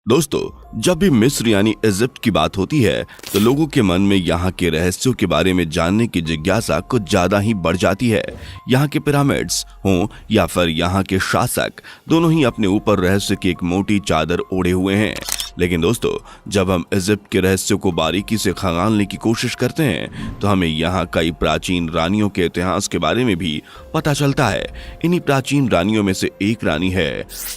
दोस्तों, जब भी मिस्र यानी इजिप्ट की बात होती है तो लोगों के मन में यहाँ के रहस्यों के बारे में जानने की जिज्ञासा कुछ ज्यादा ही बढ़ जाती है। यहाँ के पिरामिड्स हों या फिर यहाँ के शासक, दोनों ही अपने ऊपर रहस्य की एक मोटी चादर ओढ़े हुए हैं। लेकिन दोस्तों, जब हम इजिप्ट के रहस्यों को बारीकी से खंगालने की कोशिश करते हैं तो हमें यहाँ कई प्राचीन रानियों के इतिहास के बारे में भी पता चलता है। इन्हीं प्राचीन रानियों में से एक रानी है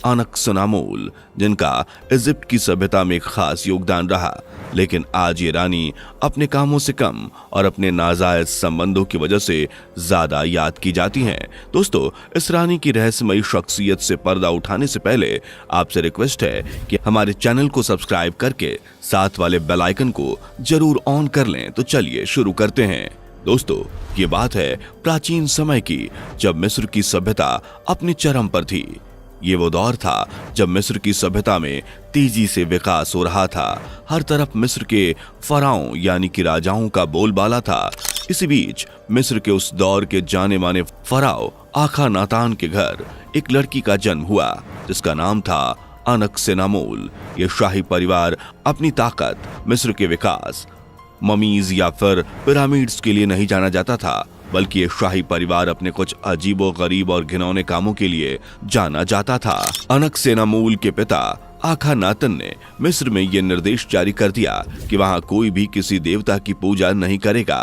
अनक्सनामोल, जिनका इजिप्ट की सभ्यता में एक खास योगदान रहा। लेकिन आज ये रानी अपने कामों से कम और अपने नाजायज संबंधों की वजह से ज्यादा याद की जाती हैं। दोस्तों, इस रानी की रहस्यमयी शख्सियत से पर्दा उठाने से पहले आपसे रिक्वेस्ट है कि हमारे चैनल को सब्सक्राइब करके साथ वाले बेल आइकन को जरूर ऑन कर लें। तो चलिए शुरू करते हैं। दोस्तों, ये बात है प्राचीन समय की, जब मिस्र की सभ्यता अपने चरम पर थी। ये वो दौर था जब मिस्र की सभ्यता में तेजी से विकास हो रहा था। हर तरफ मिस्र के फराओं यानी कि राजाओं का बोलबाला था। इसी बीच मिस्र के उस दौर के जाने माने फराओ आखा नातान के घर एक लड़की का जन्म हुआ, जिसका नाम था अनक्सेनामोल। ये शाही परिवार अपनी ताकत, मिस्र के विकास, ममीज या फिर पिरामिड्स के लिए नहीं जाना जाता था, बल्कि ये शाही परिवार अपने कुछ अजीबो गरीब और घिनौने कामों के लिए जाना जाता था। अनक्सेनामोल के पिता आखानातन ने मिस्र में ये निर्देश जारी कर दिया कि वहां कोई भी किसी देवता की पूजा नहीं करेगा।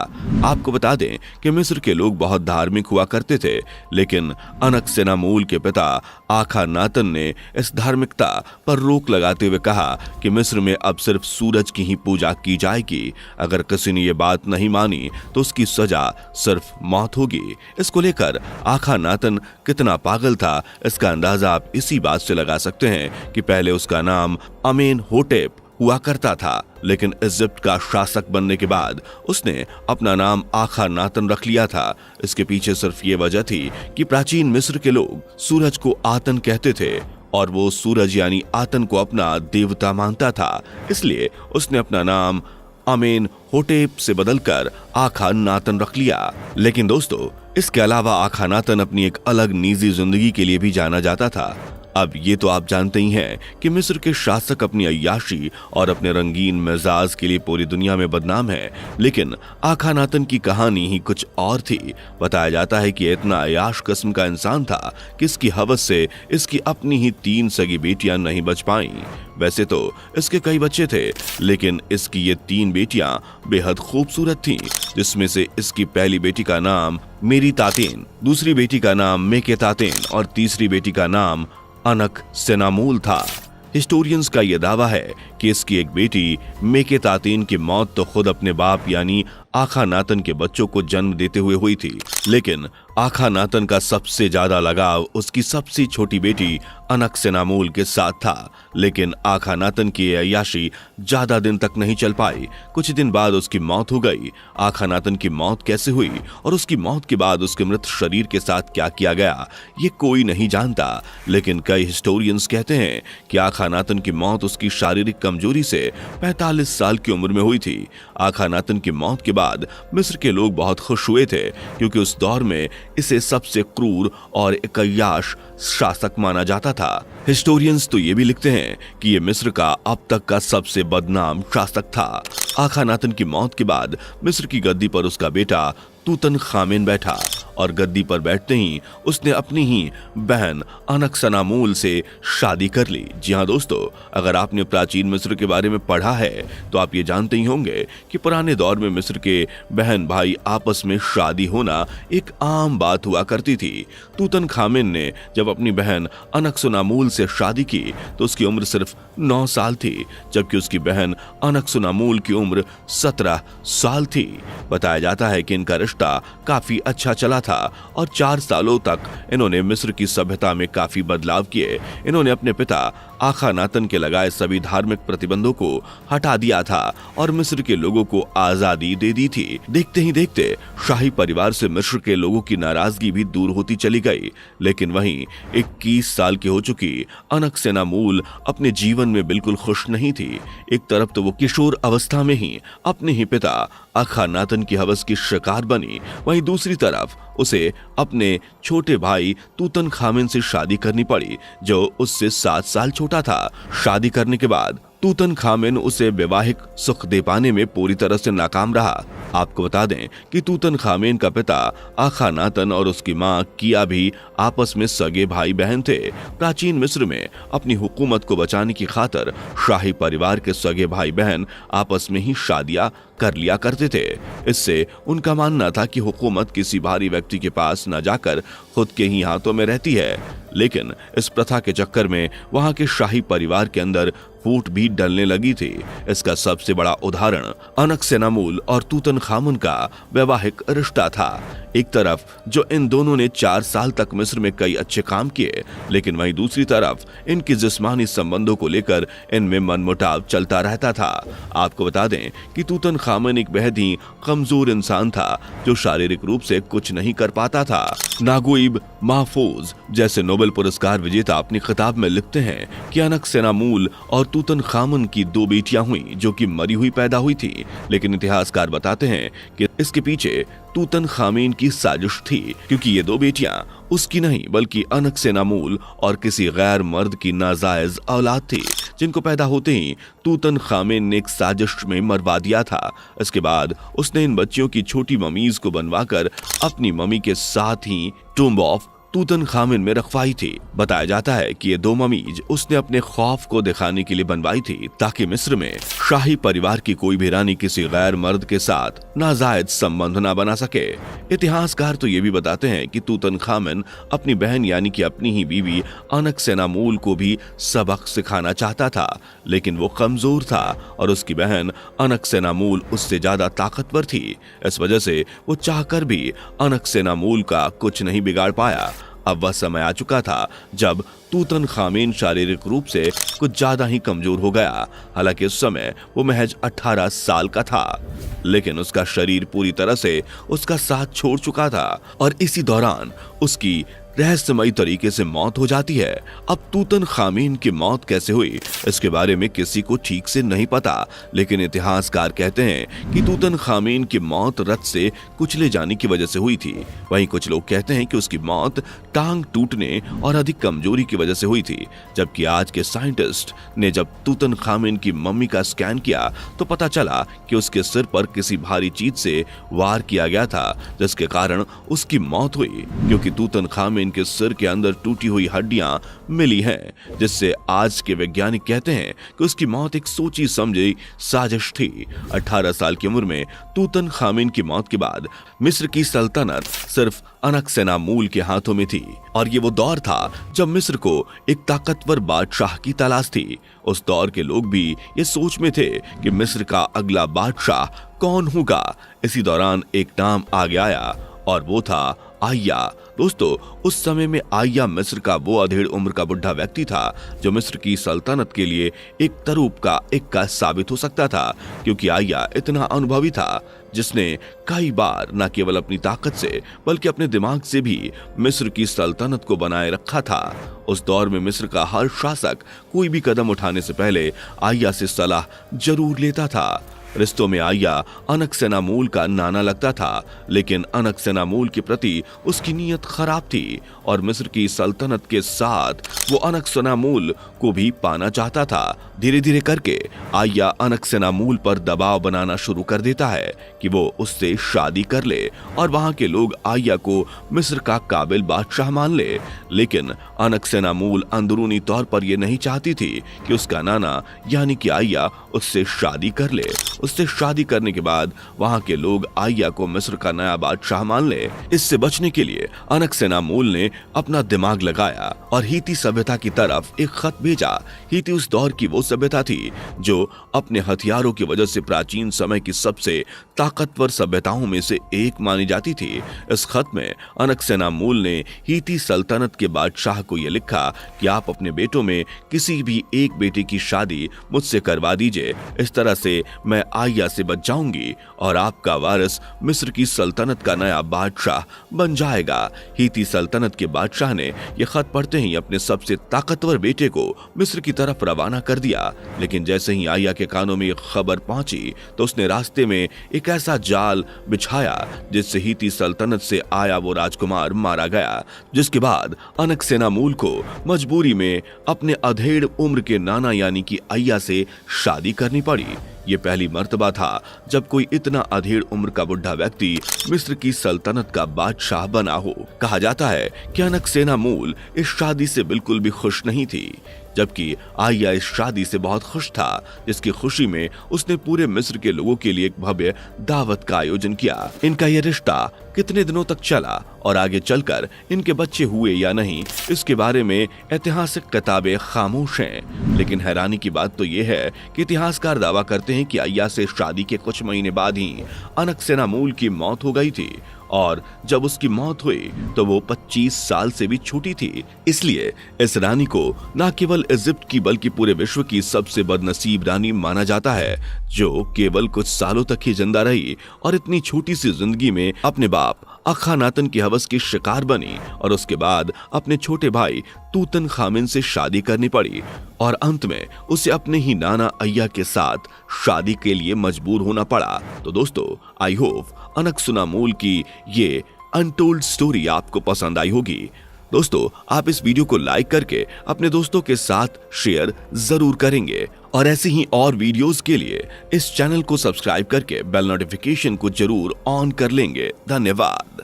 आपको बता दें कि मिस्र के लोग बहुत धार्मिक हुआ करते थे, लेकिन अनक्सेनामोल के पिता आखानातन ने इस धार्मिकता पर रोक लगाते हुए कहा कि मिस्र में अब सिर्फ सूरज की ही पूजा की जाएगी। अगर किसी ने ये बात नहीं मानी तो उसकी सजा सिर्फ मौत होगी। इसको लेकर आखानातन कितना पागल था, इसका अंदाजा आप इसी बात से लगा सकते हैं कि पहले उसका नाम अमेनहोटेप हुआ करता था, लेकिन इजिप्ट का शासक बनने के बाद उसने अपना नाम आखानातन रख लिया था। इसके पीछे सिर्फ ये वजह थी कि प्राचीन मिस्र के लोग सूरज को आतन कहते थे और वो सूरज यानी आतन को अपना देवता मानता था। इसलिए उसने अपना नाम अमेनहोटेप से बदलकर आखानातन रख लिया। लेकिन दोस्तों, इसके अलावा आखानातन अपनी एक अलग निजी जिंदगी के लिए भी जाना जाता था। अब ये तो आप जानते ही हैं कि मिस्र के शासक अपनी अय्याशी और अपने रंगीन मिजाज के लिए पूरी दुनिया में बदनाम है। लेकिन आखानातन की कहानी ही कुछ और थी। बताया जाता है कि इतना अय्याश किस्म का इंसान था कि इसकी हवस से इसकी अपनी ही 3 सगी बेटियां नहीं बच पाईं। वैसे तो इसके कई बच्चे थे, लेकिन इसकी ये 3 बेटियां बेहद खूबसूरत थीं, जिसमें से इसकी पहली बेटी का नाम मेरी तातेन, दूसरी बेटी का नाम मेके तातेन और तीसरी बेटी का नाम अनक्सेनामोल था। हिस्टोरियंस का यह दावा है कि इसकी एक बेटी मेके तातेन की मौत तो खुद अपने बाप यानी आखानातन के बच्चों को जन्म देते हुए हुई थी, लेकिन आखानातन का सबसे ज्यादा लगाव उसकी सबसे छोटी बेटी अनक्सेनामोल के साथ था। लेकिन आखानातन की अय्याशी ज्यादा दिन तक नहीं चल पाई। कुछ दिन बाद उसकी मौत हो गई। आखानातन की मौत कैसे हुई और उसकी मौत के बाद उसके मृत शरीर के साथ क्या किया गया, ये कोई नहीं जानता। लेकिन कई हिस्टोरियंस कहते हैं कि आखानातन की मौत उसकी शारीरिक कमजोरी से 45 साल की उम्र में हुई थी। आखानातन की मौत के बाद मिस्र के लोग बहुत खुश हुए थे, क्योंकि उस दौर में इसे सबसे क्रूर और एक अय्याश शासक माना जाता था। हिस्टोरियंस तो ये भी लिखते हैं कि ये मिस्र का अब तक का सबसे बदनाम शासक था। आखानातन की मौत के बाद मिस्र की गद्दी पर उसका बेटा तूतनखामेन बैठा और गद्दी पर बैठते ही उसने अपनी ही बहन अनक्सेनामोल से शादी कर ली। जी हाँ दोस्तों, अगर आपने प्राचीन मिस्र के बारे में पढ़ा है तो आप ये जानते ही होंगे कि पुराने दौर में मिस्र के बहन भाई आपस में शादी होना एक आम बात हुआ करती थी। तूतनखामेन ने जब अपनी बहन अनक्सेनामोल से शादी की तो उसकी उम्र सिर्फ 9 साल थी, जबकि उसकी बहन अनक्सेनामोल की उम्र 17 साल थी। बताया जाता है कि इनका रिश्ता काफी अच्छा चला था और 4 सालों तक इन्होंने मिस्र की सभ्यता में काफी बदलाव किए। इन्होंने अपने पिता आखानातन के लगाए सभी धार्मिक प्रतिबंधों को हटा दिया था और मिस्र के लोगों को आजादी दे दी थी। देखते ही देखते शाही परिवार से मिस्र के लोगों की नाराजगी भी दूर होती चली गई। लेकिन वहीं 21 साल की हो चुकी अनक्सेनामोल अपने जीवन में बिल्कुल खुश नहीं थी। एक तरफ तो वो किशोर अवस्था में ही अपने ही पिता अखानातन की हवस की शिकार बनी, वहीं दूसरी तरफ उसे अपने छोटे भाई तूतन खामिन से शादी करनी पड़ी, जो उससे 7 साल छोटा था। शादी करने के बाद तूतन खामिन उसे वैवाहिक सुख दे पाने में पूरी तरह से नाकाम रहा। आपको बता दें कि तूतन खामिन का पिता अखानातन और उसकी मां किया भी आपस में सगे भाई बहन थे। प्राचीन मिस्र में अपनी हुकूमत को बचाने की खातिर शाही परिवार के सगे भाई बहन आपस में ही शादियां कर लिया करते थे। इससे उनका मानना था कि हुकूमत किसी भारी व्यक्ति के पास न जाकर खुद के ही हाथों में रहती है। लेकिन इस प्रथा के चक्कर में वहां के शाही परिवार के अंदर फूट भी डलने लगी थी। इसका सबसे बड़ा उदाहरण अनकसेनामूल और तूतन खामुन का वैवाहिक रिश्ता था। एक तरफ जो इन दोनों ने 4 साल तक मिस्र में कई अच्छे काम किए, लेकिन वहीं दूसरी तरफ इनकी जिस्मानी संबंधों को लेकर इनमें मनमुटाव चलता रहता था। आपको बता दें कि तूतन खामुन एक बेहद ही कमजोर इंसान था, जो शारीरिक रूप से कुछ नहीं कर पाता था। नागुइब महफूज जैसे नोबेल पुरस्कार विजेता अपनी किताब में लिखते हैं कि अनकसेनामूल और तूतन खामुन की 2 बेटियां हुई, जो कि मरी हुई पैदा हुई थी। लेकिन इतिहासकार बताते हैं कि इसके पीछे तूतन खामिन की साजिश थी, क्योंकि ये 2 बेटियां उसकी नहीं बल्कि अनकसेनामूल और किसी गैर मर्द की नाजायज औलाद थी, जिनको पैदा होते ही तूतन खामिन ने एक साजिश में मरवा दिया था। इसके बाद उसने इन बच्चियों की छोटी ममीज को बनवाकर अपनी मम्मी के साथ ही टूम्ब ऑफ तूतन खामिन में रखवाई थी। बताया जाता है कि ये 2 ममीज उसने अपने खौफ को दिखाने के लिए बनवाई थी, ताकि मिस्र में शाही परिवार की कोई भी रानी किसी गैर मर्द के साथ नाजायज संबंध न बना सके। इतिहासकार तो ये भी बताते हैं कि तूतन खामिन अपनी बहन यानी कि अपनी ही बीवी अनकसेनामूल को भी सबक सिखाना चाहता था, लेकिन वो कमजोर था और उसकी बहन अनकसेनामूल उससे ज्यादा ताकतवर थी। इस वजह से वो चाहकर भी अनकसेनामूल का कुछ नहीं बिगाड़ पाया। अब वह समय आ चुका था जब तूतन खामिन शारीरिक रूप से कुछ ज्यादा ही कमजोर हो गया। हालांकि उस समय वो महज 18 साल का था, लेकिन उसका शरीर पूरी तरह से उसका साथ छोड़ चुका था और इसी दौरान उसकी रहस्यमयी तरीके से मौत हो जाती है। अब तूतन खामिन की मौत कैसे हुई, इसके बारे में किसी को ठीक से नहीं पता, लेकिन इतिहासकार कहते हैं कि तूतन खामिन की मौत रथ से कुचले जाने की वजह से हुई थी। वहीं कुछ लोग कहते हैं कि उसकी मौत टांग टूटने और अधिक कमजोरी की वजह से हुई थी। जबकि आज के साइंटिस्ट ने जब तूतन खामिन की मम्मी का स्कैन किया तो पता चला कि उसके सिर पर किसी भारी चीज से वार किया गया था, जिसके कारण उसकी मौत हुई। क्योंकि तूतन खामिन इनके सिर के अंदर टूटी हुई हड्डियां मिली हैं, जिससे आज के वैज्ञानिक कहते हैं कि उसकी मौत एक सोची समझी साजिश थी। 18 साल की उम्र में तूतन खामिन की मौत के बाद मिस्र की सल्तनत सिर्फ अनकसेनामूल के हाथों में थी, और ये वो दौर था जब मिस्र को एक ताकतवर बादशाह की तलाश थी। उस दौर के लोग भी ये सोच में थे कि मिस्र का अगला बादशाह कौन होगा। इसी दौरान एक नाम आगे आया और वो था आया। दोस्तों, उस समय में आया मिस्र का वो अधेड़ उम्र का बुढ़ा व्यक्ति था जो मिस्र की सल्तनत के लिए एक तरूप का इक्का साबित हो सकता था, क्योंकि आया इतना अनुभवी था जिसने कई बार न केवल अपनी ताकत से बल्कि अपने दिमाग से भी मिस्र की सल्तनत को बनाए रखा था। उस दौर में मिस्र का हर शासक कोई भी कदम उठाने से पहले आया से सलाह जरूर लेता था। रिश्तों में आया अनकसेनामूल का नाना लगता था, लेकिन अनकसेनामूल के प्रति उसकी नीयत खराब थी और मिस्र की सल्तनत के साथ वो अनकसेनामूल को भी पाना चाहता था। धीरे धीरे करके आया अनकसेनामूल पर दबाव बनाना शुरू कर देता है कि वो उससे शादी कर ले और वहां के लोग आया को मिस्र का काबिल बादशाह मान ले। लेकिन अनकसेनामूल अंदरूनी तौर पर यह नहीं चाहती थी कि उसका नाना यानी कि आया उससे शादी कर ले। उससे शादी करने के बाद वहां के लोग आया को मिस्र का नया बादशाह मान ले। इससे बचने के लिए अनकसेनामूल ने अपना दिमाग लगाया और हीती सभ्यता की तरफ एक खत भेजा। हीती उस दौर की वो सभ्यता थी जो अपने हथियारों की वजह से प्राचीन समय की सबसे ताकतवर सभ्यताओं में से एक मानी जाती थी। इस खत में अनकसेनामूल ने हीती सल्तनत के बादशाह को यह लिखा कि आप अपने बेटों में किसी भी एक बेटे की शादी मुझसे करवा दीजिए। इस तरह से मैं आया से बच जाऊंगी और आपका वारिस मिस्र की सल्तनत का नया बादशाह बन जाएगा। हीती सल्तनत के बादशाह ने यह खत पढ़ते ही अपने सबसे ताकतवर बेटे को मिस्र की तरफ रवाना कर दिया। लेकिन जैसे ही आया के कानों में खबर पहुंची तो उसने रास्ते में एक ऐसा जाल बिछाया जिससे हीती सल्तनत से आया वो राजकुमार मारा गया, जिसके बाद अनकसेनामूल को मजबूरी में अपने अधेड़ उम्र के नाना यानी कि अय्या से शादी करनी पड़ी। ये पहली मर्तबा था जब कोई इतना अधेड़ उम्र का बुढ़ा व्यक्ति मिस्र की सल्तनत का बादशाह बना हो। कहा जाता है कि अनकसेनामूल इस शादी से बिल्कुल भी खुश नहीं थी, जबकि आया इस शादी से बहुत खुश था, जिसकी खुशी में उसने पूरे मिस्र के लोगों के लिए एक भव्य दावत का आयोजन किया। इनका यह रिश्ता कितने दिनों तक चला और आगे चलकर इनके बच्चे हुए या नहीं, इसके बारे में ऐतिहासिक किताबें खामोश हैं। लेकिन हैरानी की बात तो यह है कि इतिहासकार दावा करते हैं कि अय्या से शादी के कुछ महीने बाद ही अनकसेनामूल की मौत हो गई थी और जब उसकी मौत हुई तो वो 25 साल से भी छोटी थी। इसलिए इस रानी को न केवल इजिप्ट की बल्कि पूरे विश्व की सबसे बदनसीब रानी माना जाता है, जो केवल कुछ सालों तक ही जिंदा रही और इतनी छोटी सी जिंदगी में अपने बाप अखानातन की हवस की शिकार बनी और उसके बाद अपने छोटे भाई तूतनखामिन से शादी करनी पड़ी और अंत में उसे अपने ही नाना अय्या के साथ शादी के लिए मजबूर होना पड़ा। तो दोस्तों, आई होप अनकसेनामूल की ये अनटोल्ड स्टोरी आपको पसंद आई होगी। दोस्तों, आप इस वीडियो को लाइक करके अपने दोस्तों के साथ शेयर जरूर करेंगे और ऐसे ही और वीडियोस के लिए इस चैनल को सब्सक्राइब करके बेल नोटिफिकेशन को जरूर ऑन कर लेंगे। धन्यवाद।